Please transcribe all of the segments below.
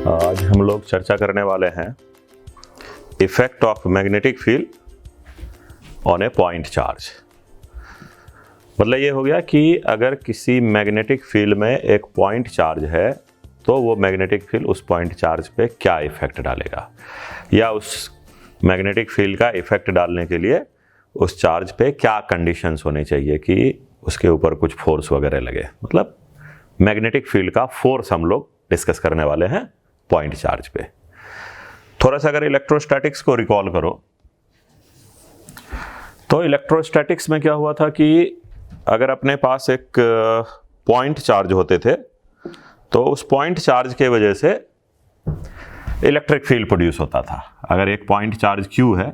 आज हम लोग चर्चा करने वाले हैं effect of magnetic field on A point charge. मतलब ये हो गया कि अगर किसी मैग्नेटिक फील्ड में एक पॉइंट चार्ज है तो वो मैग्नेटिक फील्ड उस पॉइंट चार्ज पे क्या इफेक्ट डालेगा, या उस मैग्नेटिक फील्ड का इफेक्ट डालने के लिए उस चार्ज पे क्या कंडीशंस होने चाहिए कि उसके ऊपर कुछ फोर्स वगैरह लगे। मतलब मैग्नेटिक फील्ड का फोर्स हम लोग डिस्कस करने वाले हैं पॉइंट चार्ज पे। थोड़ा सा अगर इलेक्ट्रोस्टैटिक्स को रिकॉल करो तो इलेक्ट्रोस्टैटिक्स में क्या हुआ था कि अगर अपने पास एक पॉइंट चार्ज होते थे तो उस पॉइंट चार्ज के वजह से इलेक्ट्रिक फील्ड प्रोड्यूस होता था। अगर एक पॉइंट चार्ज Q है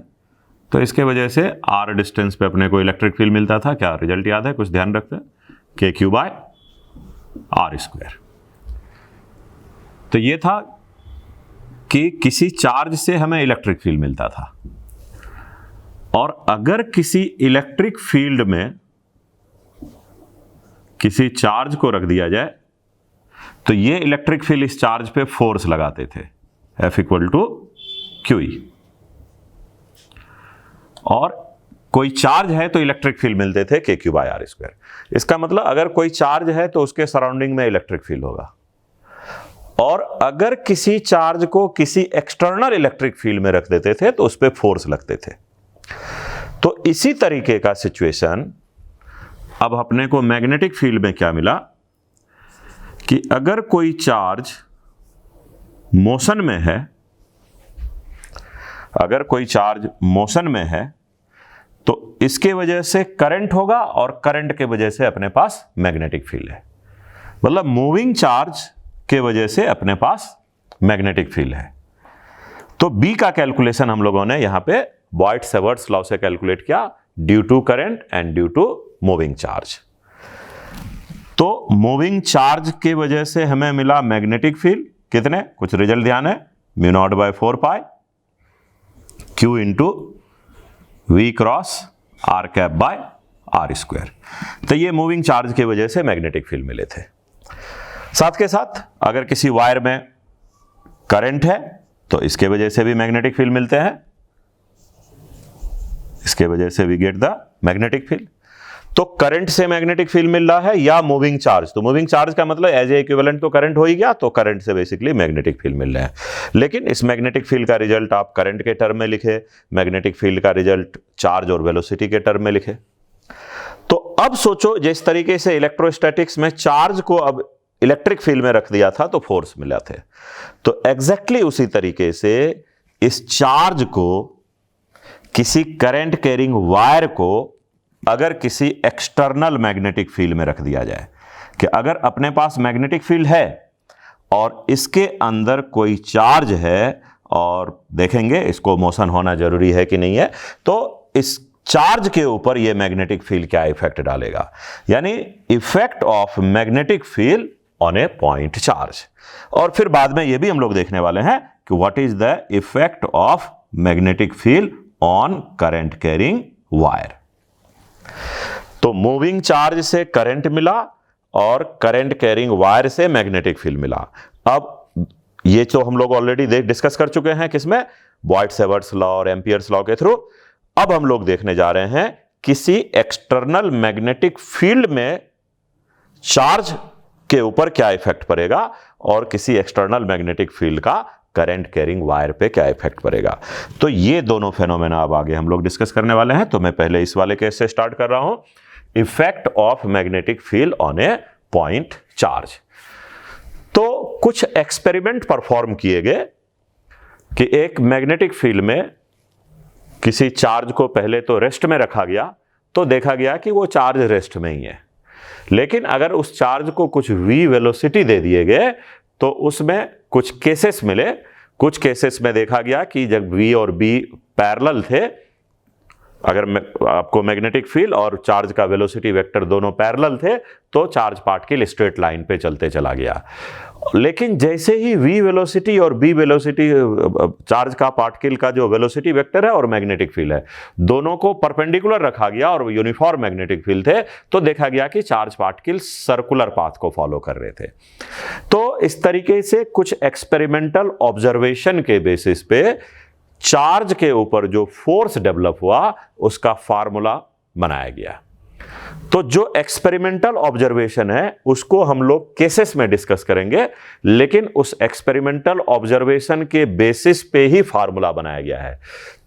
तो इसके वजह से R डिस्टेंस पे अपने को इलेक्ट्रिक फील्ड मिलता था। क्या रिजल्ट याद है? कुछ ध्यान रखते हैं, KQ/R²। तो ये था कि किसी चार्ज से हमें इलेक्ट्रिक फील्ड मिलता था, और अगर किसी इलेक्ट्रिक फील्ड में किसी चार्ज को रख दिया जाए तो ये इलेक्ट्रिक फील्ड इस चार्ज पे फोर्स लगाते थे F=QE। और कोई चार्ज है तो इलेक्ट्रिक फील्ड मिलते थे KQ/R²। इसका मतलब अगर कोई चार्ज है तो उसके सराउंडिंग में इलेक्ट्रिक फील्ड होगा, और अगर किसी चार्ज को किसी एक्सटर्नल इलेक्ट्रिक फील्ड में रख देते थे तो उस पर फोर्स लगते थे। तो इसी तरीके का सिचुएशन अब अपने को मैग्नेटिक फील्ड में क्या मिला कि अगर कोई चार्ज मोशन में है, अगर कोई चार्ज मोशन में है तो इसके वजह से करंट होगा, और करंट के वजह से अपने पास मैग्नेटिक फील्ड है। मतलब मूविंग चार्ज के वजह से अपने पास मैग्नेटिक फील्ड है। तो B का कैलकुलेशन हम लोगों ने यहां पे बॉयड-सेवर्ट्स लॉ से कैलकुलेट किया, due to current and due to moving charge. तो मूविंग चार्ज के वजह से हमें मिला मैग्नेटिक फील्ड कितने, कुछ रिजल्ट ध्यान है, μ0/4π Q इंटू V×R²। तो ये मूविंग चार्ज के वजह से मैग्नेटिक फील्ड मिले थे। साथ के साथ अगर किसी वायर में करंट है तो इसके वजह से भी मैग्नेटिक फील्ड मिलते हैं, इसके वजह से we get the magnetic field. तो करंट से मैग्नेटिक फील्ड मिल रहा है या मूविंग चार्ज, तो मूविंग चार्ज का मतलब एज ए इक्विवेलेंट तो करंट हो ही गया, तो करंट से बेसिकली मैग्नेटिक फील्ड मिल रहा है। लेकिन इस मैग्नेटिक फील्ड का रिजल्ट आप करंट के टर्म में लिखे, मैग्नेटिक फील्ड का रिजल्ट चार्ज और वेलोसिटी के टर्म में लिखे। तो अब सोचो, जिस तरीके से इलेक्ट्रोस्टैटिक्स में चार्ज को अब इलेक्ट्रिक फील्ड में रख दिया था तो फोर्स मिला थे, तो एग्जैक्टली उसी तरीके से इस चार्ज को, किसी करंट कैरिंग वायर को अगर किसी एक्सटर्नल मैग्नेटिक फील्ड में रख दिया जाए, कि अगर अपने पास मैग्नेटिक फील्ड है और इसके अंदर कोई चार्ज है, और देखेंगे इसको मोशन होना जरूरी है कि नहीं है, तो इस चार्ज के ऊपर ये मैग्नेटिक फील्ड क्या इफेक्ट डालेगा, यानी effect of magnetic field on A point charge. और फिर बाद में ये भी हम लोग देखने वाले हैं कि what is the effect of magnetic field on current carrying wire. तो मूविंग चार्ज से करंट मिला और करंट कैरिंग वायर से मैग्नेटिक फील्ड मिला। अब ये जो हम लोग ऑलरेडी डिस्कस कर चुके हैं, किसमें, बॉयड-सेवर्ट्स लॉ और एम्पियर्स लॉ के थ्रू। अब हम लोग देखने जा रहे हैं किसी एक्सटर्नल मैग्नेटिक फील्ड में चार्ज के ऊपर क्या इफेक्ट पड़ेगा, और किसी एक्सटर्नल मैग्नेटिक फील्ड का करंट कैरिंग वायर पे क्या इफेक्ट पड़ेगा। तो ये दोनों फेनोमेना अब आगे हम लोग डिस्कस करने वाले हैं। तो मैं पहले इस वाले केस से स्टार्ट कर रहा हूं, effect of magnetic field on A point charge. तो कुछ एक्सपेरिमेंट परफॉर्म किए गए कि एक मैग्नेटिक फील्ड में किसी चार्ज को पहले तो रेस्ट में रखा गया, तो देखा गया कि वो चार्ज रेस्ट में ही है। लेकिन अगर उस चार्ज को कुछ v वेलोसिटी दे दिए गए तो उसमें कुछ केसेस मिले। कुछ केसेस में देखा गया कि जब v और b पैरेलल थे अगर आपको मैग्नेटिक फील्ड और चार्ज का वेलोसिटी वेक्टर दोनों पैरेलल थे तो चार्ज पार्टिकल स्ट्रेट लाइन पे चलते चला गया। लेकिन जैसे ही v वेलोसिटी और b वेलोसिटी, चार्ज का पार्टिकल का जो वेलोसिटी वेक्टर है और मैग्नेटिक फील्ड है, दोनों को परपेंडिकुलर रखा गया और यूनिफॉर्म मैग्नेटिक फील्ड थे, तो देखा गया कि चार्ज पार्टिकल सर्कुलर पाथ को फॉलो कर रहे थे। तो इस तरीके से कुछ एक्सपेरिमेंटल ऑब्जर्वेशन के बेसिस पे चार्ज के ऊपर जो फोर्स डेवलप हुआ उसका फार्मूला बनाया गया। तो जो एक्सपेरिमेंटल ऑब्जर्वेशन है उसको हम लोग केसेस में डिस्कस करेंगे, लेकिन उस एक्सपेरिमेंटल ऑब्जर्वेशन के बेसिस पे ही फार्मूला बनाया गया है।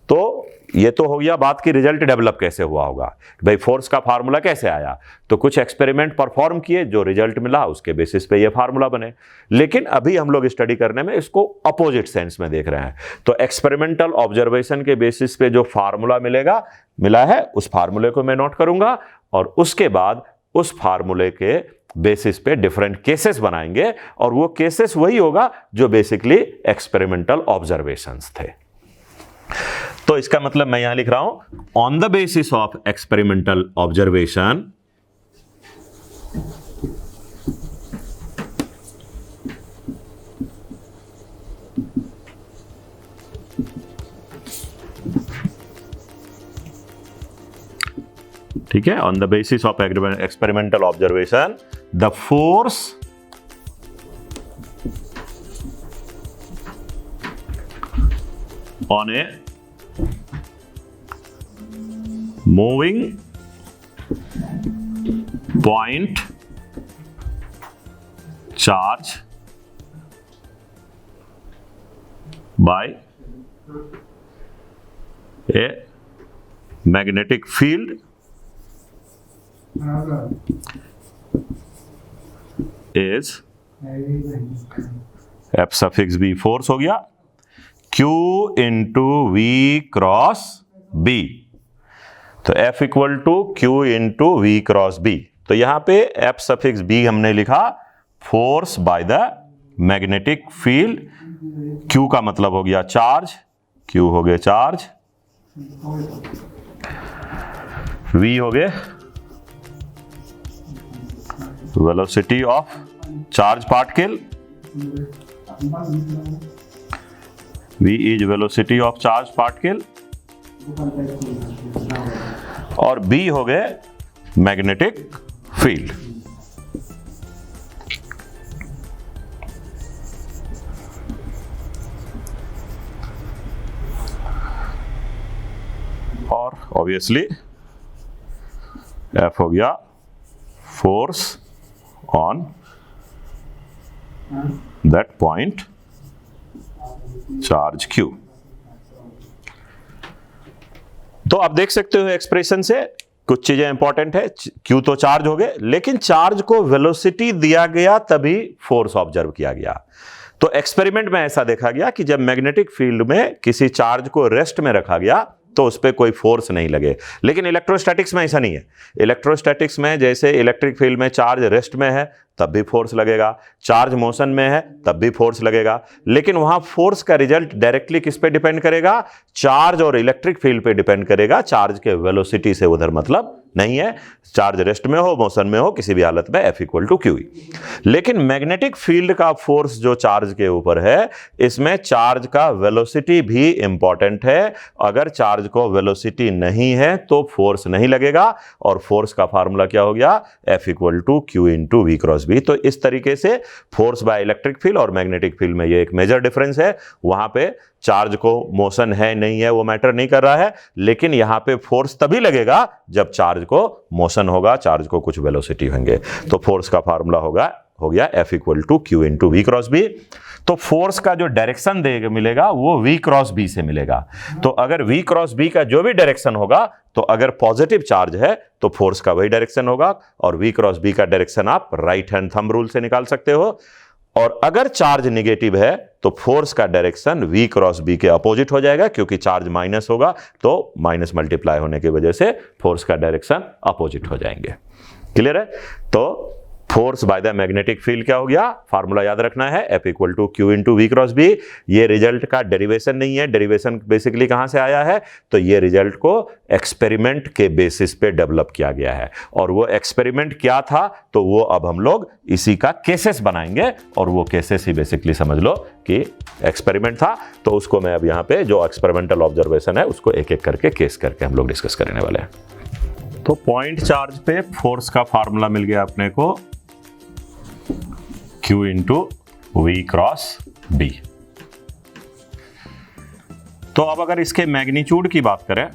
तो ये तो हो गया बात की रिजल्ट डेवलप कैसे हुआ होगा, भाई फोर्स का फार्मूला कैसे आया। तो कुछ एक्सपेरिमेंट परफॉर्म किए, जो रिजल्ट मिला उसके बेसिस पे ये फार्मूला बने। लेकिन अभी हम लोग स्टडी करने में इसको अपोजिट सेंस में देख रहे हैं। तो एक्सपेरिमेंटल ऑब्जर्वेशन के बेसिस पे जो फार्मूला मिला है उस फार्मूले को मैं नोट करूंगा और उसके बाद उस फार्मूले के बेसिस पे डिफरेंट केसेस बनाएंगे और वो केसेस वही होगा जो बेसिकली एक्सपेरिमेंटल ऑब्जर्वेशंस थे। तो इसका मतलब मैं यहां लिख रहा हूं, on the basis of experimental observation ठीक है, on the basis of experimental observation the force on a moving point charge by a magnetic field is F suffix B force हो गया Q into V cross B. तो F equal to Q into V cross B. तो यहां पे F suffix B हमने लिखा force by the magnetic field. Q का मतलब हो गया चार्ज, Q हो गया चार्ज, V हो गए velocity of charge particle, V is velocity of charge particle और B हो गए मैग्नेटिक फील्ड। और ऑब्वियसली F हो गया force on that point charge Q। तो आप देख सकते हो एक्सप्रेशन से कुछ चीजें इंपॉर्टेंट है। Q तो चार्ज हो गए, लेकिन चार्ज को वेलोसिटी दिया गया तभी फोर्स ऑब्जर्व किया गया। तो एक्सपेरिमेंट में ऐसा देखा गया कि जब मैग्नेटिक फील्ड में किसी चार्ज को रेस्ट में रखा गया तो उस पर कोई फोर्स नहीं लगे। लेकिन इलेक्ट्रोस्टैटिक्स में ऐसा नहीं है। इलेक्ट्रोस्टैटिक्स में जैसे इलेक्ट्रिक फील्ड में चार्ज रेस्ट में है तब भी फोर्स लगेगा, चार्ज मोशन में है तब भी फोर्स लगेगा, लेकिन वहां फोर्स का रिजल्ट डायरेक्टली किस पे डिपेंड करेगा, चार्ज और इलेक्ट्रिक फील्ड पे डिपेंड करेगा। चार्ज के वेलोसिटी से उधर मतलब नहीं है, चार्ज रेस्ट में हो मोशन में हो किसी भी हालत में F इक्वल टू क्यू। लेकिन मैग्नेटिक फील्ड का फोर्स जो चार्ज के ऊपर है, इसमें चार्ज का वेलोसिटी भी इंपॉर्टेंट है। अगर चार्ज को वेलोसिटी नहीं है तो फोर्स नहीं लगेगा और फोर्स का फार्मूला क्या हो गया, F equal to Q into V cross B. तो इस तरीके से फोर्स बाय इलेक्ट्रिक फील्ड और मैग्नेटिक फील्ड में ये एक मेजर डिफरेंस है। वहां पे चार्ज को मोशन है नहीं है वो मैटर नहीं कर रहा है, लेकिन यहां पे फोर्स तभी लगेगा जब चार्ज को मोशन होगा, चार्ज को कुछ वेलोसिटी होंगे। तो फोर्स का फार्मूला हो गया F equal to Q into V cross B. तो फोर्स का जो डायरेक्शन मिलेगा वो V क्रॉस बी से मिलेगा। तो अगर V क्रॉस बी का जो भी डायरेक्शन होगा, तो अगर पॉजिटिव चार्ज है तो फोर्स का वही डायरेक्शन होगा, और V क्रॉस बी का डायरेक्शन आप राइट हैंड थंब रूल से निकाल सकते हो। और अगर चार्ज नेगेटिव है तो फोर्स का डायरेक्शन V क्रॉस बी के अपोजिट हो जाएगा, क्योंकि चार्ज माइनस होगा तो माइनस मल्टीप्लाई होने की वजह से फोर्स का डायरेक्शन अपोजिट हो जाएंगे। क्लियर है? तो force by the magnetic field क्या हो गया, फार्मूला याद रखना है, F equal to Q into V cross B. ये रिजल्ट का डेरिवेशन नहीं है, डेरिवेशन बेसिकली कहां से आया है, तो ये रिजल्ट को एक्सपेरिमेंट के बेसिस पे डेवलप किया गया है। और वो एक्सपेरिमेंट क्या था, तो वो अब हम लोग इसी का केसेस बनाएंगे, और वो केसेस ही बेसिकली समझ लो कि एक्सपेरिमेंट था। तो उसको मैं अब यहाँ पे जो एक्सपेरिमेंटल ऑब्जर्वेशन है उसको एक एक करके केस करके हम लोग डिस्कस करने वाले हैं। तो पॉइंट चार्ज पे फोर्स का फार्मूला मिल गया अपने को, Q into V cross B. तो अब अगर इसके मैग्नीट्यूड की बात करें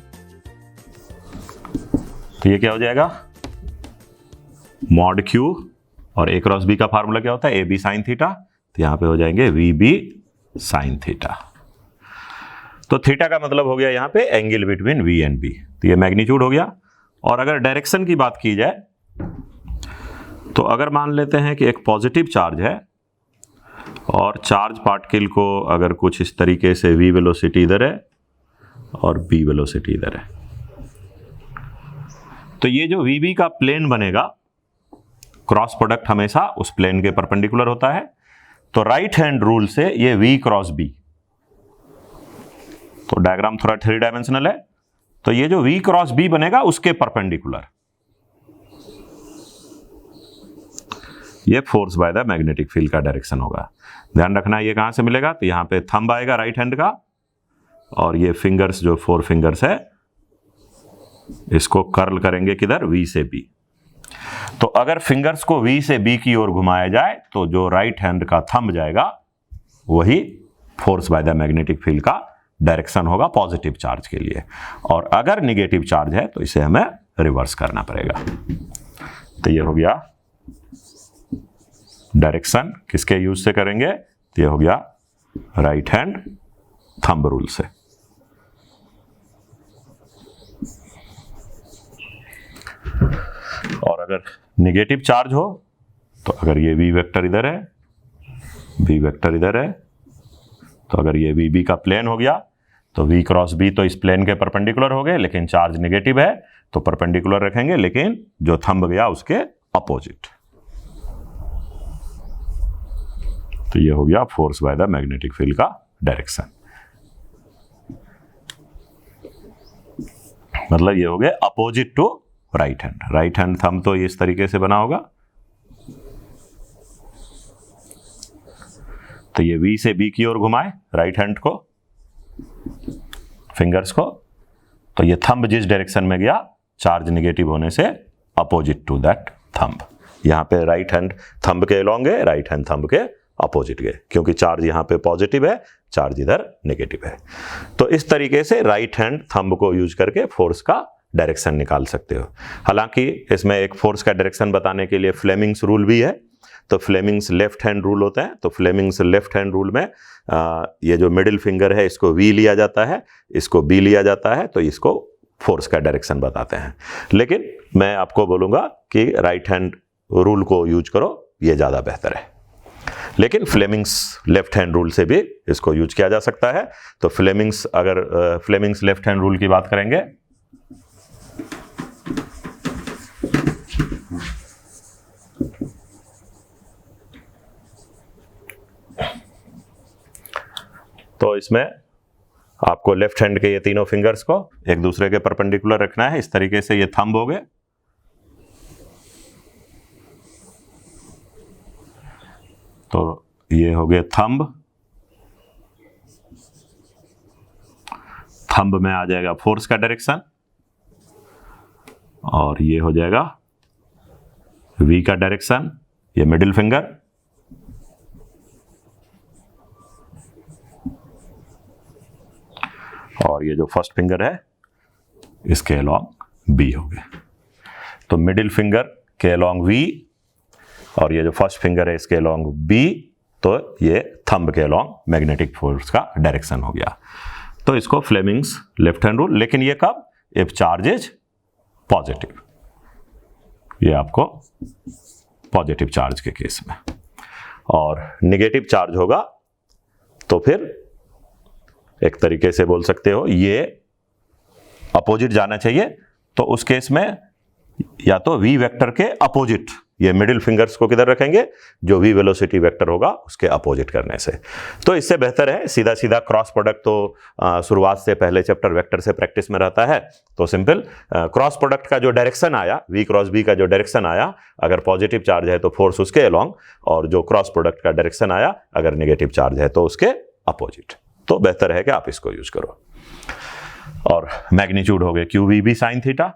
तो ये क्या हो जाएगा, मॉड Q, और A क्रॉस B का फार्मूला क्या होता है, AB साइन थीटा, तो यहां पे हो जाएंगे VB साइन थीटा। तो थीटा का मतलब हो गया यहां पे angle between V and B, तो ये मैग्नीट्यूड हो गया। और अगर डायरेक्शन की बात की जाए तो अगर मान लेते हैं कि एक पॉजिटिव चार्ज है और चार्ज पार्टिकल को अगर कुछ इस तरीके से v वेलोसिटी इधर है और b वेलोसिटी इधर है, तो ये जो vb का प्लेन बनेगा, क्रॉस प्रोडक्ट हमेशा उस प्लेन के परपेंडिकुलर होता है। तो राइट हैंड रूल से ये v क्रॉस b, तो डायग्राम थोड़ा 3 डायमेंशनल है, तो ये जो v क्रॉस b बनेगा उसके परपेंडिकुलर ये force by the magnetic field का डायरेक्शन होगा। ध्यान रखना ये कहां से मिलेगा, तो यहां पे थंब आएगा राइट हैंड का, और ये फिंगर्स जो 4 फिंगर्स है इसको कर्ल करेंगे किधर, V से B। तो अगर फिंगर्स को V से B की ओर घुमाया जाए तो जो राइट हैंड का थंब जाएगा वही force by the magnetic field का डायरेक्शन होगा पॉजिटिव चार्ज के लिए। और अगर निगेटिव चार्ज है तो इसे हमें रिवर्स करना पड़ेगा। तो ये हो गया डायरेक्शन, किसके यूज से करेंगे, तो ये हो गया राइट हैंड थंब रूल से। और अगर निगेटिव चार्ज हो तो अगर ये v वेक्टर इधर है, v वेक्टर इधर है, तो अगर ये vb का प्लेन हो गया तो v क्रॉस b तो इस प्लेन के परपेंडिकुलर हो गए, लेकिन चार्ज निगेटिव है तो परपेंडिकुलर रखेंगे, लेकिन जो थंब गया उसके अपोजिट। तो ये हो गया force by the magnetic field का डायरेक्शन। मतलब ये हो गया opposite to right hand. Right hand thumb तो इस तरीके से बना होगा, तो ये V से B की ओर घुमाए राइट हैंड को, फिंगर्स को, तो ये थंब जिस डायरेक्शन में गया चार्ज निगेटिव होने से अपोजिट टू दैट थंब। यहां पे राइट हैंड थंब के अलोंग है, राइट हैंड थंब के अपोजिट गए, क्योंकि चार्ज यहां पे पॉजिटिव है, चार्ज इधर नेगेटिव है। तो इस तरीके से राइट हैंड थंब को यूज करके फोर्स का डायरेक्शन निकाल सकते हो। हालांकि इसमें एक फोर्स का डायरेक्शन बताने के लिए फ्लेमिंग्स रूल भी है, तो फ्लेमिंग्स लेफ्ट हैंड रूल होता है। तो फ्लेमिंग्स लेफ्ट हैंड रूल में ये जो मिडिल फिंगर है इसको V लिया जाता है, इसको B लिया जाता है, तो इसको फोर्स का डायरेक्शन बताते हैं। लेकिन मैं आपको बोलूँगा कि राइट हैंड रूल को यूज करो, ये ज़्यादा बेहतर है। लेकिन फ्लेमिंग्स लेफ्ट हैंड रूल से भी इसको यूज किया जा सकता है। तो फ्लेमिंग्स, अगर फ्लेमिंग्स लेफ्ट हैंड रूल की बात करेंगे तो इसमें आपको लेफ्ट हैंड के ये तीनों फिंगर्स को एक दूसरे के परपेंडिकुलर रखना है। इस तरीके से ये थंब हो गए, तो ये हो गए थंब। थंब में आ जाएगा फोर्स का डायरेक्शन, और ये हो जाएगा V का डायरेक्शन, ये मिडिल फिंगर, और ये जो फर्स्ट फिंगर है इसके अलोंग B हो गए। तो मिडिल फिंगर के अलोंग V और ये जो फर्स्ट फिंगर है इसके अलोंग B, तो ये थंब के अलोंग मैग्नेटिक फोर्स का डायरेक्शन हो गया। तो इसको फ्लेमिंग्स लेफ्ट हैंड रूल। लेकिन ये कब, इफ चार्ज इज पॉजिटिव, ये आपको पॉजिटिव चार्ज के केस में। और निगेटिव चार्ज होगा तो फिर एक तरीके से बोल सकते हो ये अपोजिट जाना चाहिए, तो उस केस में या तो V वेक्टर के अपोजिट ये मिडिल फिंगर्स को किधर रखेंगे, जो भी वेलोसिटी वेक्टर होगा उसके अपोजिट करने से। तो इससे बेहतर है सीधा सीधा क्रॉस प्रोडक्ट, तो शुरुआत से पहले चैप्टर वेक्टर से प्रैक्टिस में रहता है, तो सिंपल क्रॉस प्रोडक्ट का जो डायरेक्शन आया, v क्रॉस b का जो डायरेक्शन आया, अगर पॉजिटिव चार्ज है तो फोर्स उसके अलोंग, और जो क्रॉस प्रोडक्ट का डायरेक्शन आया अगर नेगेटिव चार्ज है तो उसके अपोजिट। तो बेहतर है कि आप इसको यूज करो। और मैग्नीट्यूड हो गए QVB sin थीटा।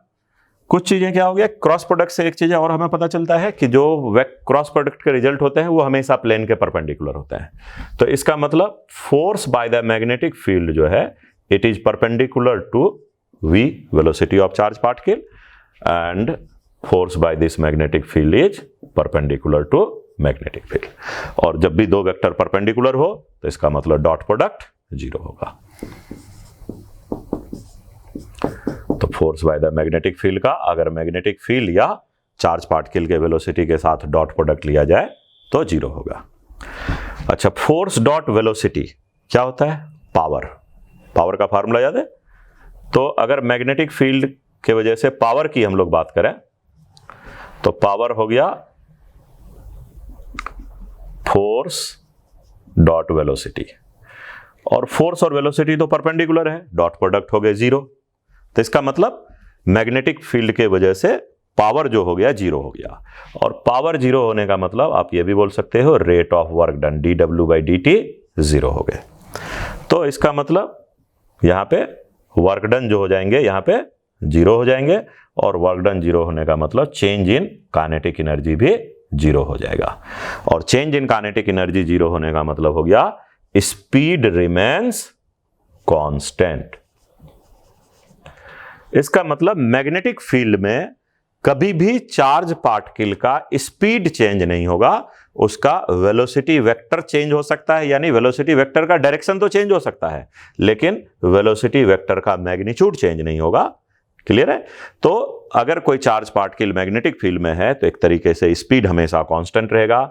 कुछ चीजें क्या हो गया, क्रॉस प्रोडक्ट से एक चीज और हमें पता चलता है कि जो क्रॉस प्रोडक्ट के रिजल्ट होते हैं वो हमेशा प्लेन के परपेंडिकुलर होते हैं। तो इसका मतलब force by the magnetic field जो है it is perpendicular to v velocity of charge particle, and force by this magnetic field is perpendicular to magnetic field. और जब भी दो वेक्टर परपेंडिकुलर हो तो इसका मतलब डॉट प्रोडक्ट 0 होगा। तो force by the magnetic field का अगर मैग्नेटिक फील्ड या चार्ज पार्टिकल के वेलोसिटी के साथ डॉट प्रोडक्ट लिया जाए तो 0 होगा। अच्छा, फोर्स डॉट वेलोसिटी क्या होता है, पावर। पावर का फार्मूला याद है? तो अगर मैग्नेटिक फील्ड के वजह से पावर की हम लोग बात करें तो पावर हो गया फोर्स डॉट वेलोसिटी, और फोर्स और वेलोसिटी तो परपेंडिकुलर है, डॉट प्रोडक्ट हो गए 0। तो इसका मतलब मैग्नेटिक फील्ड के वजह से पावर जो हो गया 0 हो गया, और पावर 0 होने का मतलब आप ये भी बोल सकते हो rate of work done dW/dt 0 हो गए। तो इसका मतलब यहां पे वर्क डन जो हो जाएंगे यहां पे 0 हो जाएंगे, और वर्क डन 0 होने का मतलब चेंज इन काइनेटिक एनर्जी भी 0 हो जाएगा। और चेंज इन काइनेटिक एनर्जी 0 होने का मतलब हो गया स्पीड रिमेन्स कांस्टेंट। इसका मतलब मैग्नेटिक फील्ड में कभी भी चार्ज पार्टिकल का स्पीड चेंज नहीं होगा, उसका वेलोसिटी वेक्टर चेंज हो सकता है, यानी वेलोसिटी वेक्टर का डायरेक्शन तो चेंज हो सकता है लेकिन वेलोसिटी वेक्टर का मैग्नीट्यूड चेंज नहीं होगा। क्लियर है? तो अगर कोई चार्ज पार्टिकल मैग्नेटिक फील्ड में है तो एक तरीके से स्पीड हमेशा कांस्टेंट रहेगा,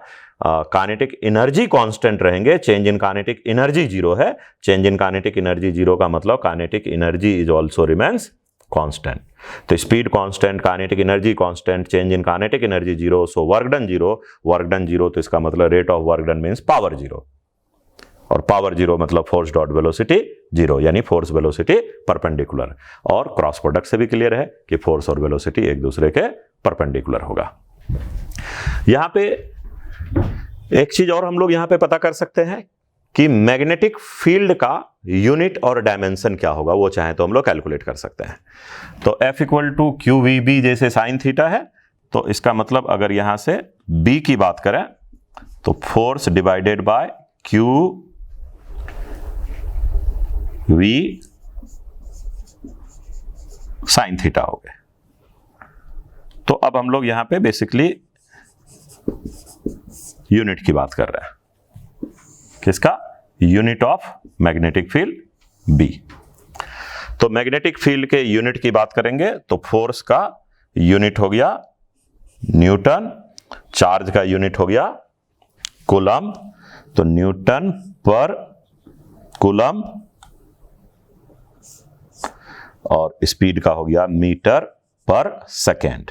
काइनेटिक एनर्जी कांस्टेंट रहेंगे, चेंज इन काइनेटिक एनर्जी 0 है। चेंज इन काइनेटिक एनर्जी 0 का मतलब kinetic energy is also remains constant. तो speed constant, kinetic energy constant, change in kinetic energy 0, so work done 0। Work done 0 तो इसका मतलब rate of work done means power 0, और power 0 मतलब force dot velocity 0, यानी force velocity perpendicular. और cross product से भी क्लियर है कि फोर्स और वेलोसिटी एक दूसरे के परपेंडिकुलर होगा। यहां पे एक चीज और हम लोग यहां पे पता कर सकते हैं कि मैग्नेटिक फील्ड का यूनिट और डायमेंशन क्या होगा, वो चाहे तो हम लोग कैलकुलेट कर सकते हैं। तो F = QVB जैसे साइन थीटा है, तो इसका मतलब अगर यहां से B की बात करें तो force divided by QV sine theta हो गए। तो अब हम लोग यहां पे बेसिकली यूनिट की बात कर रहे हैं, किसका? Unit of magnetic field B। तो मैग्नेटिक फील्ड के यूनिट की बात करेंगे तो फोर्स का यूनिट हो गया न्यूटन, चार्ज का यूनिट हो गया कूलम, तो न्यूटन पर कूलम, और स्पीड का हो गया मीटर पर सेकेंड।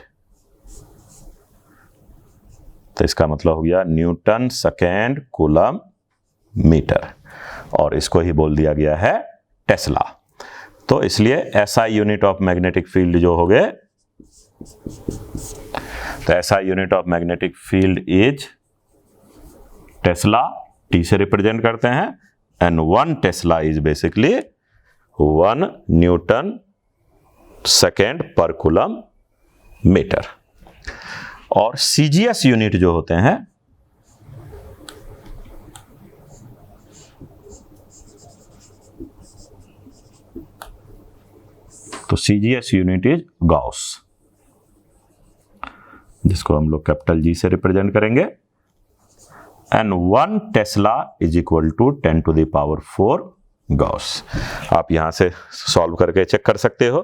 तो इसका मतलब हो गया न्यूटन सेकेंड कूलम मीटर, और इसको ही बोल दिया गया है टेस्ला। तो इसलिए SI unit of magnetic field जो हो गए, तो SI unit of magnetic field is Tesla, T से रिप्रेजेंट करते हैं, and 1 tesla is basically 1 Newton second पर कूलम मीटर। और CGS यूनिट जो होते हैं तो CGS यूनिट इज गॉस, जिसको हम लोग कैपिटल G से रिप्रेजेंट करेंगे, and 1 tesla is equal to 10⁴ gauss. आप यहां से सॉल्व करके चेक कर सकते हो।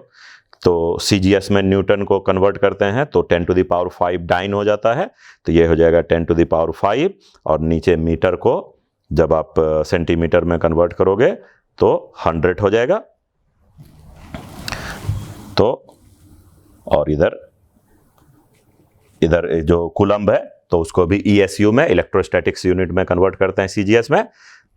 तो CGS में न्यूटन को कन्वर्ट करते हैं तो 10⁵ डाइन हो जाता है, तो ये हो जाएगा 10⁵, और नीचे मीटर को जब आप सेंटीमीटर में कन्वर्ट करोगे तो 100 हो जाएगा। तो और इधर इधर जो कूलम्ब है तो उसको भी ESU में, इलेक्ट्रोस्टैटिक्स यूनिट में कन्वर्ट करते हैं CGS में,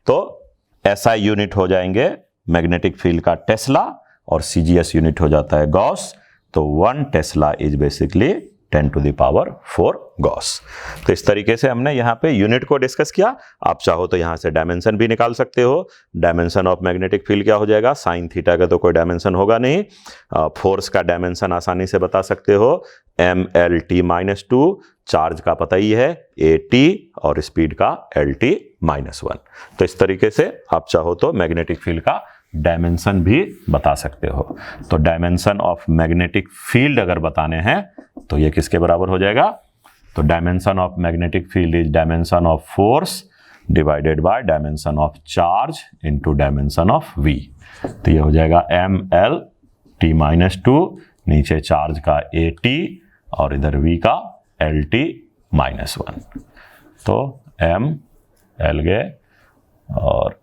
तो SI यूनिट हो जाएंगे मैग्नेटिक फील्ड का टेस्ला और CGS यूनिट हो जाता है गॉस। तो 1 tesla is basically 10 to the power 4 Gauss. तो इस तरीके से हमने यहाँ पे यूनिट को डिस्कस किया। आप चाहो तो यहाँ से डायमेंशन भी निकाल सकते हो। डायमेंशन ऑफ मैग्नेटिक फील्ड क्या हो जाएगा, साइन थीटा का तो कोई डायमेंशन होगा नहीं। फोर्स का डायमेंशन आसानी से बता सकते हो, MLT-2, चार्ज का पता ही है AT और स्पीड का LT-1। तो इस तरीके से आप चाहो तो मैग्नेटिक फील्ड का डायमेंशन भी बता सकते हो। तो डायमेंशन ऑफ मैग्नेटिक फील्ड अगर बताने हैं तो ये किसके बराबर हो जाएगा, तो dimension of magnetic field is dimension of force divided by dimension of charge into dimension of V। तो ये हो जाएगा MLT-2, नीचे चार्ज का AT और इधर V का LT-1। तो ML गए और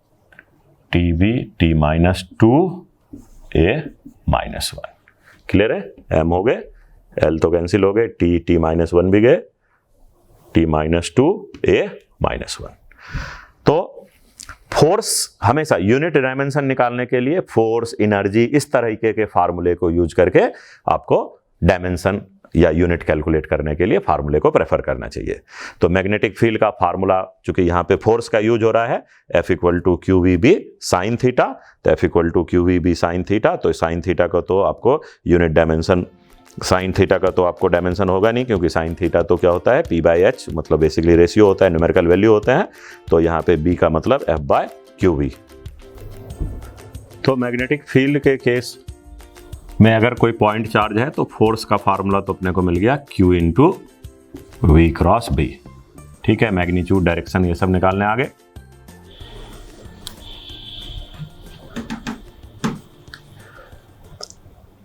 TB T-2 A-1। क्लियर है, M हो गए, L तो कैंसिल हो गए, T-1 भी गए, T-2 A-1। तो फोर्स हमेशा यूनिट डायमेंशन निकालने के लिए फोर्स, एनर्जी, इस तरीके के फार्मूले को यूज करके आपको डायमेंशन या यूनिट कैलकुलेट करने के लिए फार्मूले को प्रेफर करना चाहिए। तो मैग्नेटिक फील्ड का फार्मूला, चूंकि यहाँ पे फोर्स का यूज हो रहा है, F = QVB sin थीटा, तो F = QVB sin थीटा, तो sin थीटा का तो आपको यूनिट डायमेंशन, साइन थीटा का तो आपको डायमेंशन होगा नहीं, क्योंकि साइन थीटा तो क्या होता है P/H, मतलब बेसिकली रेशियो होता है, न्यूमेरिकल वैल्यू होते हैं। तो यहाँ पे B का मतलब F/QV। तो मैग्नेटिक फील्ड के केस में अगर कोई पॉइंट चार्ज है तो फोर्स का फार्मूला तो अपने को मिल गया Q × V/B। ठीक है, मैग्नीट्यूड, डायरेक्शन, ये सब निकालने आगे।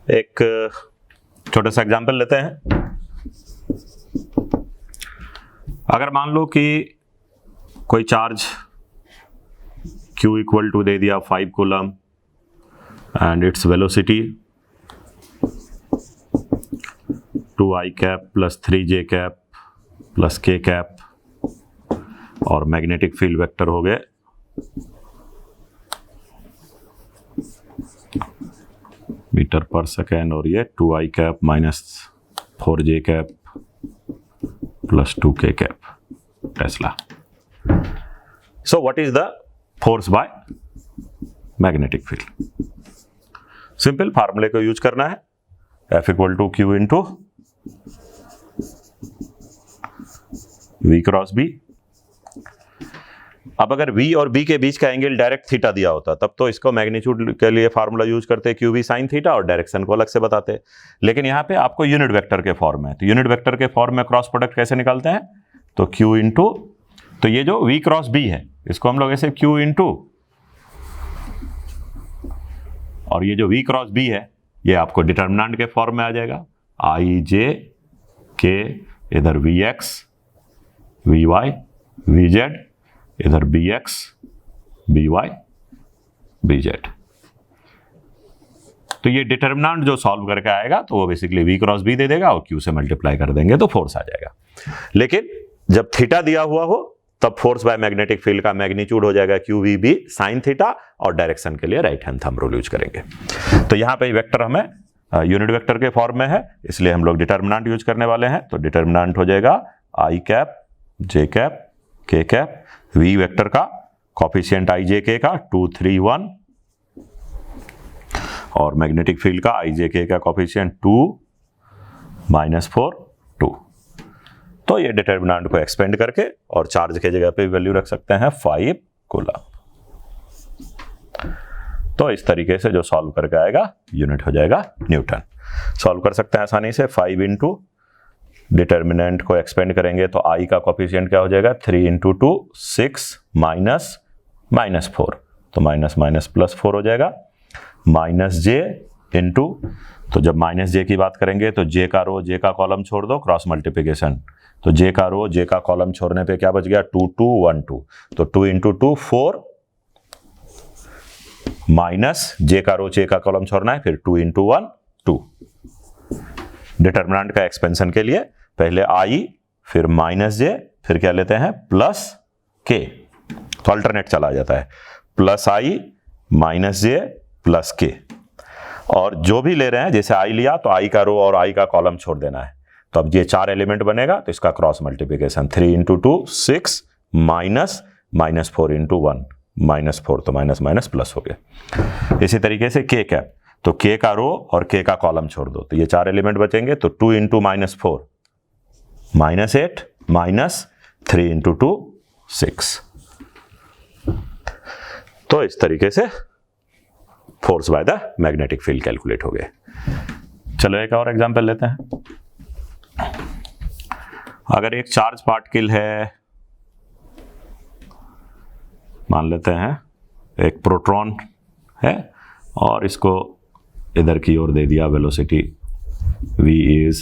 एक छोटा सा एग्जांपल लेते हैं। अगर मान लो कि कोई चार्ज Q = दे दिया 5 coulomb and its velocity 2i cap plus 3j cap plus k cap, और मैग्नेटिक फील्ड वेक्टर हो गए मीटर पर सेकेंड, और ये 2i cap minus 4j cap plus 2k cap Tesla. So what is the force by magnetic field? Simple फार्मूले को use करना है, F = Q × V/B। अब अगर V और B के बीच का एंगल डायरेक्ट थीटा दिया होता तब तो इसको मैग्नीट्यूड के लिए फार्मूला यूज करते QV sin थीटा और डायरेक्शन को अलग से बताते। लेकिन यहाँ पे आपको यूनिट वेक्टर के फॉर्म में, तो यूनिट वेक्टर के फॉर्म में क्रॉस प्रोडक्ट कैसे निकालते हैं, तो Q × तो ये जो V/B है इसको हम लोग ऐसे Q × और ये जो V/B है ये आपको डिटर्मिनेंट के फॉर्म में आ जाएगा, IJ/K, इधर Vx, Vy, Vz, इधर Bx, By, Bz। तो ये डिटर्मिनेंट जो सॉल्व करके आएगा तो वो बेसिकली V/B दे देगा और Q से मल्टीप्लाई कर देंगे तो फोर्स आ जाएगा। लेकिन जब थीटा दिया हुआ हो तब फोर्स बाय मैग्नेटिक फील्ड का मैग्नीट्यूड हो जाएगा QVB sin थीटा, और डायरेक्शन के लिए right hand thumb rule use करेंगे। तो यहाँ पे वेक्टर हमें यूनिट वेक्टर के फॉर्म में है, इसलिए हम लोग डिटर्मिनेंट यूज करने वाले हैं। तो डिटर्मिनेंट हो जाएगा I cap, J cap, K cap, V vector का कॉफिशिएंट IJK का 2, 3, 1, और मैग्नेटिक फील्ड का IJK का कॉफिशिएंट 2, -4, 2। तो ये डिटर्मिनेंट को एक्सपेंड करके और चार्ज के जगह पे वैल्यू रख सकते हैं 5 कूलम। तो इस तरीके से जो सॉल्व करके आएगा यूनिट हो जाएगा न्यूटन। सॉल्व कर सकते हैं आसानी से, 5 × डिटर्मिनेंट को एक्सपेंड करेंगे तो I का कॉफिशिएंट क्या हो जाएगा, 3 × 2, 6 -4, तो -+ हो जाएगा, -j × तो जब -j की बात करेंगे तो j का रो, j का कॉलम छोड़ दो, क्रॉस मल्टीप्लिकेशन, तो j का रो, j का कॉलम छोड़ने पे क्या बच गया, 2, 2, 1, 2, तो 2 × 2 4, माइनस j का रो, j का कॉलम छोड़ना है, फिर 2 × 1 2। डिटर्मिनेंट का एक्सपेंशन के लिए पहले आई, फिर माइनस जे, फिर क्या लेते हैं प्लस के, तो अल्टरनेट चला जाता है, प्लस आई माइनस जे प्लस के। और जो भी ले रहे हैं, जैसे आई लिया तो आई का रो और आई का कॉलम छोड़ देना है, तो अब ये 4 एलिमेंट बनेगा, तो इसका क्रॉस मल्टीप्लिकेशन 3 × 2 6 माइनस -4 × 1 -4, तो माइनस माइनस प्लस हो गया। इसी तरीके से के कैप, तो के का रो और के का कॉलम छोड़ दो, तो ये 4 एलिमेंट बचेंगे, तो 2 × -4 -8 माइनस 3 × 2 6। तो इस तरीके से force by the magnetic field calculate हो गए। चलो एक और एग्जांपल लेते हैं। अगर एक चार्ज पार्टिकल है, मान लेते हैं एक प्रोटॉन है, और इसको इधर की ओर दे दिया वेलोसिटी v इज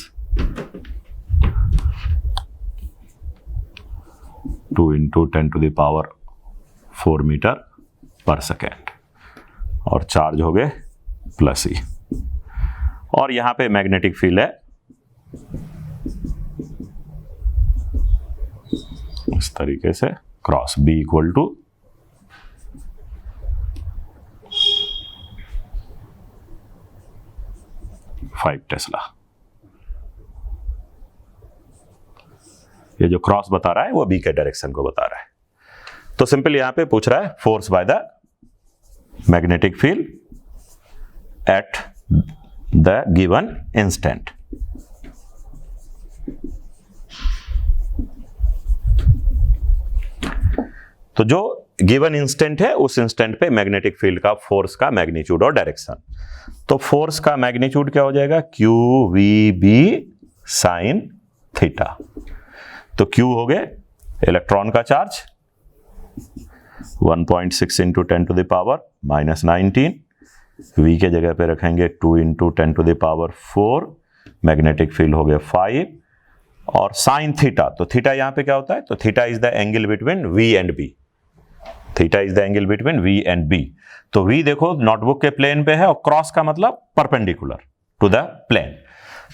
2 × 10⁴ मीटर पर सेकेंड, और चार्ज हो गए प्लस ई, और यहां पे मैग्नेटिक फील्ड है इस तरीके से क्रॉस B = 5 टेस्ला। ये जो क्रॉस बता रहा है वो B के डायरेक्शन को बता रहा है। तो सिंपल यहां पे पूछ रहा है force by the magnetic field at the given instant. तो जो गिवन इंस्टेंट है उस इंस्टेंट पे मैग्नेटिक फील्ड का फोर्स का मैग्नीट्यूड और डायरेक्शन। तो फोर्स का मैग्नीट्यूड क्या हो जाएगा, QVB sin थीटा। तो Q हो गए इलेक्ट्रॉन का चार्ज 1.6 × 10⁻⁻19, V के जगह पे रखेंगे 2 × 10⁴, मैग्नेटिक फील्ड हो गया 5, और साइन थीटा, तो थीटा यहां पे क्या होता है, तो theta is the angle between V and B। Theta is the angle between V and B। तो V देखो नोटबुक के प्लेन पे है, और क्रॉस का मतलब परपेंडिकुलर टू द प्लेन।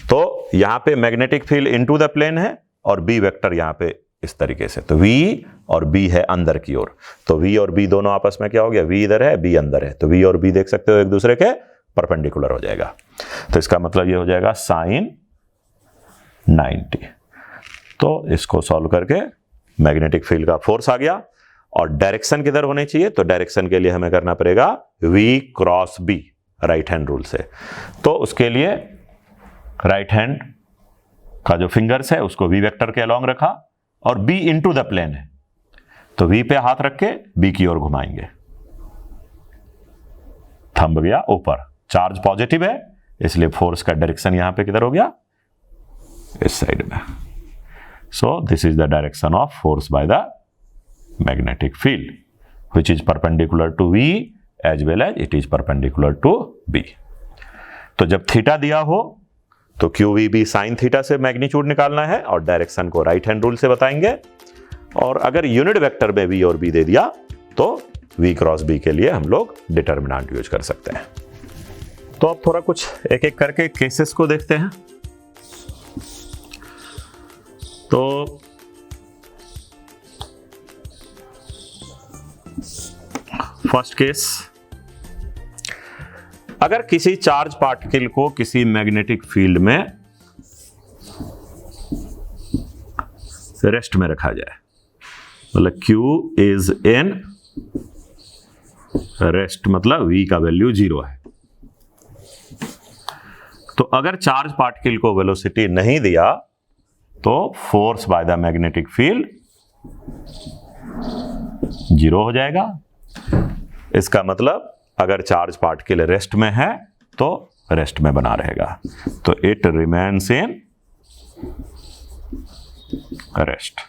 तो यहां पे magnetic field into the plane है, और B वेक्टर यहां पे इस तरीके से, तो V और B है अंदर की ओर, तो V और B दोनों आपस में क्या हो गया, V इधर है B अंदर है, तो V और B देख सकते हो एक दूसरे के परपेंडिकुलर हो जाएगा। तो इसका मतलब ये हो जाएगा sin 90। तो इसको सॉल्व करके मैग्नेटिक फील्ड का फोर्स आ गया, और डायरेक्शन किधर होनी चाहिए, तो डायरेक्शन के लिए हमें करना पड़ेगा V cross B right hand rule से। तो उसके लिए राइट हैंड का जो फिंगर्स है उसको V वेक्टर के अलॉन्ग रखा, और B इनटू द प्लेन है, तो V पे हाथ रख के B की ओर घुमाएंगे, थंब गया ऊपर, चार्ज पॉजिटिव है इसलिए फोर्स का डायरेक्शन यहां पे किधर हो गया, इस साइड में। So this is the direction of force by the magnetic field which is perpendicular to V as well as it is perpendicular to B। तो जब थीटा दिया हो तो QVB sin थीटा से मैग्नीट्यूड निकालना है, और डायरेक्शन को राइट हैंड रूल से बताएंगे। और अगर यूनिट वेक्टर में V और B दे दिया तो V क्रॉस B के लिए हम लोग डिटर्मिनेंट यूज कर सकते हैं। तो अब थोड़ा कुछ एक एक करके केसेस को देखते हैं। तो फर्स्ट केस, अगर किसी चार्ज पार्टिकल को किसी मैग्नेटिक फील्ड में रेस्ट में रखा जाए, मतलब Q इज इन रेस्ट, मतलब V का वैल्यू 0 है। तो अगर चार्ज पार्टिकल को वेलोसिटी नहीं दिया तो force by the magnetic field 0 हो जाएगा। इसका मतलब अगर चार्ज पार्टिकल रेस्ट में है तो रेस्ट में बना रहेगा, तो इट रिमेन्स इन रेस्ट।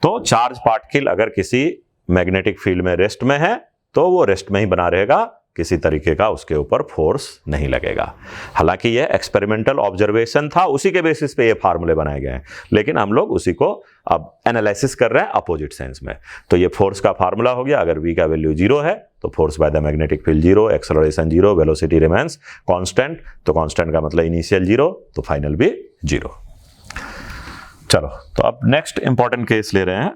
तो चार्ज पार्टिकल अगर किसी मैग्नेटिक फील्ड में रेस्ट में है तो वो रेस्ट में ही बना रहेगा, किसी तरीके का उसके ऊपर फोर्स नहीं लगेगा। हालांकि ये एक्सपेरिमेंटल ऑब्जर्वेशन था, उसी के बेसिस पे ये फार्मूले बनाए गए हैं, लेकिन हम लोग उसी को अब एनालिसिस कर रहे हैं अपोजिट सेंस में। तो ये फोर्स का फार्मूला हो गया, अगर V का वैल्यू 0 है तो force by the magnetic field 0, acceleration 0, velocity remains constant, तो कांस्टेंट का मतलब इनिशियल 0 तो फाइनल भी 0। चलो, तो अब नेक्स्ट इंपॉर्टेंट केस ले रहे हैं।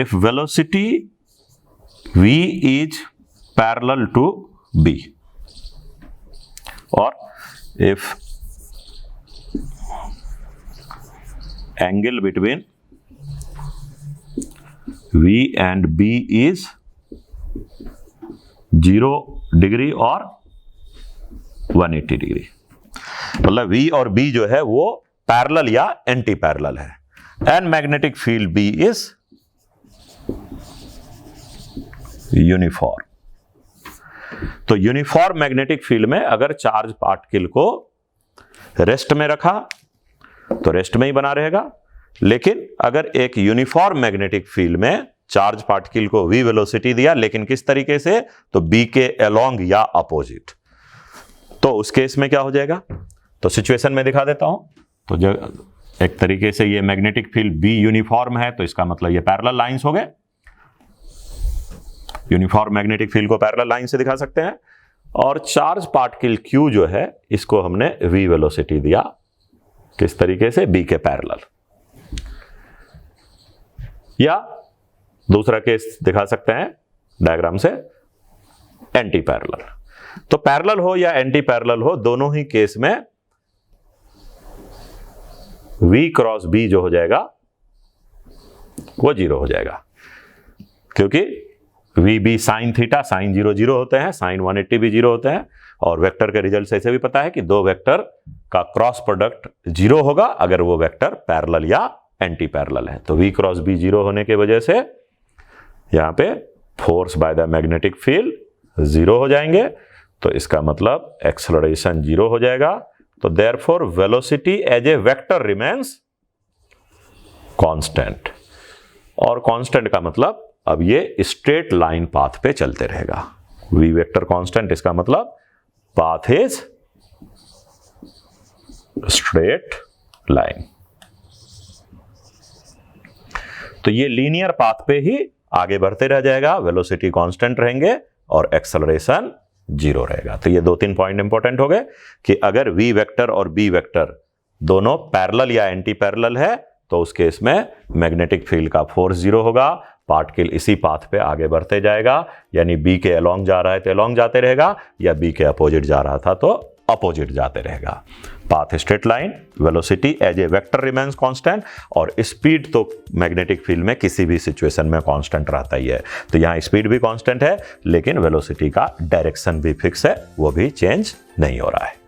If velocity v is parallel to b, or if angle between v and b is 0 degree और 180 डिग्री, मतलब v और b जो है वो पैरेलल या एंटी पैरेलल है, and magnetic field b is uniform. तो यूनिफॉर्म मैग्नेटिक फील्ड में अगर चार्ज पार्टिकल को रेस्ट में रखा तो रेस्ट में ही बना रहेगा, लेकिन अगर एक यूनिफॉर्म मैग्नेटिक फील्ड में चार्ज पार्टिकल को v वेलोसिटी दिया, लेकिन किस तरीके से, तो b के अलोंग या अपोजिट, तो उस केस में क्या हो जाएगा, तो सिचुएशन में दिखा देता हूं। तो जो एक तरीके से ये मैग्नेटिक फील्ड b यूनिफॉर्म है, तो इसका मतलब ये पैरेलल लाइंस हो गए, यूनिफॉर्म मैग्नेटिक फील्ड को पैरेलल लाइन से दिखा सकते हैं, और चार्ज पार्टिकल q जो है इसको हमने v वेलोसिटी दिया, किस तरीके से, b के पैरेलल। या दूसरा केस दिखा सकते हैं डायग्राम से, एंटी पैरेलल। तो पैरेलल हो या एंटी पैरेलल हो, दोनों ही केस में v क्रॉस b जो हो जाएगा वो 0 हो जाएगा, क्योंकि V B sine theta, sine 0 0 होते हैं, साइन 180 भी 0 होते हैं, और वेक्टर के रिजल्ट से ऐसे भी पता है कि दो वेक्टर का क्रॉस प्रोडक्ट 0 होगा अगर वो वेक्टर पैरेलल या एंटी पैरेलल है। तो v क्रॉस b 0 होने की वजह से यहां पे force by the magnetic field 0 हो जाएंगे, तो इसका मतलब एक्सेलरेशन 0 हो जाएगा। तो therefore velocity as a vector remains constant, और कांस्टेंट का मतलब अब ये स्ट्रेट लाइन पाथ पे चलते रहेगा। v वेक्टर कांस्टेंट, इसका मतलब पाथ इज स्ट्रेट लाइन। तो ये लीनियर पाथ पे ही आगे बढ़ते रह जाएगा, वेलोसिटी कांस्टेंट रहेंगे और एक्सेलरेशन 0 रहेगा। तो ये 2-3 पॉइंट इंपॉर्टेंट हो गए कि अगर v वेक्टर और b वेक्टर दोनों पैरेलल या एंटी पैरेलल है, तो उस केस में मैग्नेटिक फील्ड का फोर्स 0 होगा, पार्टिकल इसी पाथ पे आगे बढ़ते जाएगा, यानी b के अलोंग जा रहा है तो अलोंग जाते रहेगा, या b के अपोजिट जा रहा था तो अपोजिट जाते रहेगा। Path straight line, velocity as a vector remains constant, और स्पीड तो मैग्नेटिक फील्ड में किसी भी सिचुएशन में कांस्टेंट रहता ही है। तो यहाँ स्पीड भी कांस्टेंट है, लेकिन वेलोसिटी का डायरेक्शन भी फिक्स है, वो भी चेंज नहीं हो रहा है।